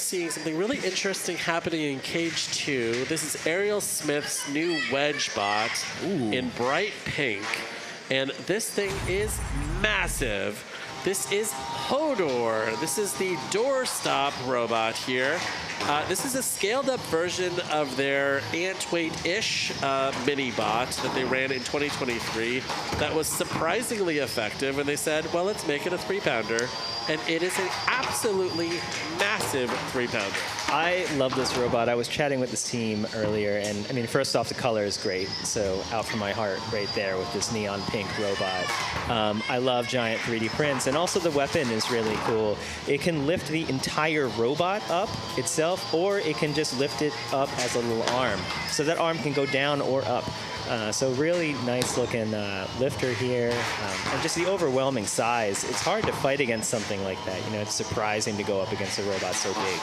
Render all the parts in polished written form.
seeing something really interesting happening in Cage 2. This is Ariel Smith's new wedge bot in bright pink. And this thing is massive. This is HODOR. This is the doorstop robot here. This is a scaled-up version of their ant-weight-ish mini-bot that they ran in 2023 that was surprisingly effective, and they said, well, let's make it a 3-pounder. And it is an absolutely massive 3-pounder. I love this robot. I was chatting with this team earlier, and I mean, first off, the color is great. So out from my heart right there with this neon pink robot. I love giant 3D prints, and also the weapon is really cool. It can lift the entire robot up itself, or it can just lift it up as a little arm. So that arm can go down or up. So really nice looking lifter here, and just the overwhelming size. It's hard to fight against something like that. You know, it's surprising to go up against a robot so big.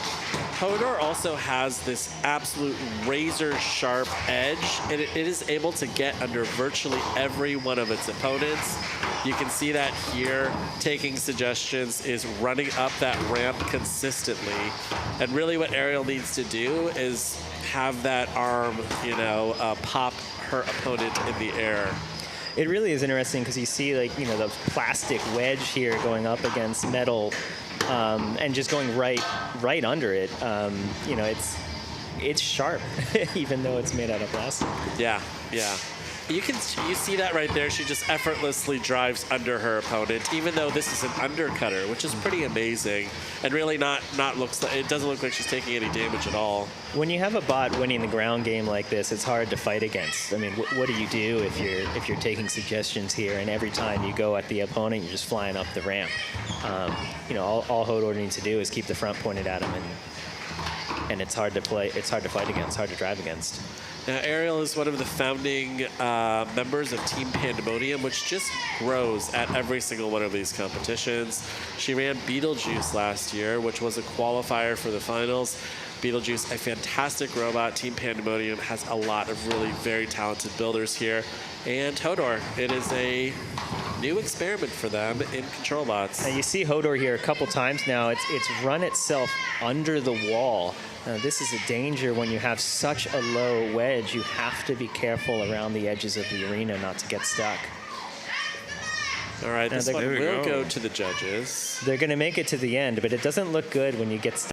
HODOR also has this absolute razor-sharp edge, and it is able to get under virtually every one of its opponents. You can see that here. Taking suggestions is running up that ramp consistently. And really what Ariel needs to do is have that arm, you know, pop her opponent in the air. It really is interesting because you see, like, you know, the plastic wedge here going up against metal, and just going right under it. You know, it's sharp, even though it's made out of plastic. Yeah, yeah. You see that right there. She just effortlessly drives under her opponent, even though this is an undercutter, which is pretty amazing, and really it doesn't look like she's taking any damage at all. When you have a bot winning the ground game like this, it's hard to fight against. I mean, what do you do if you're taking suggestions here, and every time you go at the opponent, you're just flying up the ramp? You know, all HODOR needs to do is keep the front pointed at him, and it's hard to play. It's hard to fight against. Hard to drive against. Now, Ariel is one of the founding members of Team Pandemonium, which just grows at every single one of these competitions. She ran Beetlejuice last year, which was a qualifier for the finals. Beetlejuice, a fantastic robot. Team Pandemonium has a lot of really very talented builders here. And HODOR, it is a new experiment for them in control bots. And you see HODOR here a couple times now. It's run itself under the wall. Now, this is a danger when you have such a low wedge. You have to be careful around the edges of the arena not to get stuck. All right, this one will go to the judges. They're going to make it to the end, but it doesn't look good when you get stuck.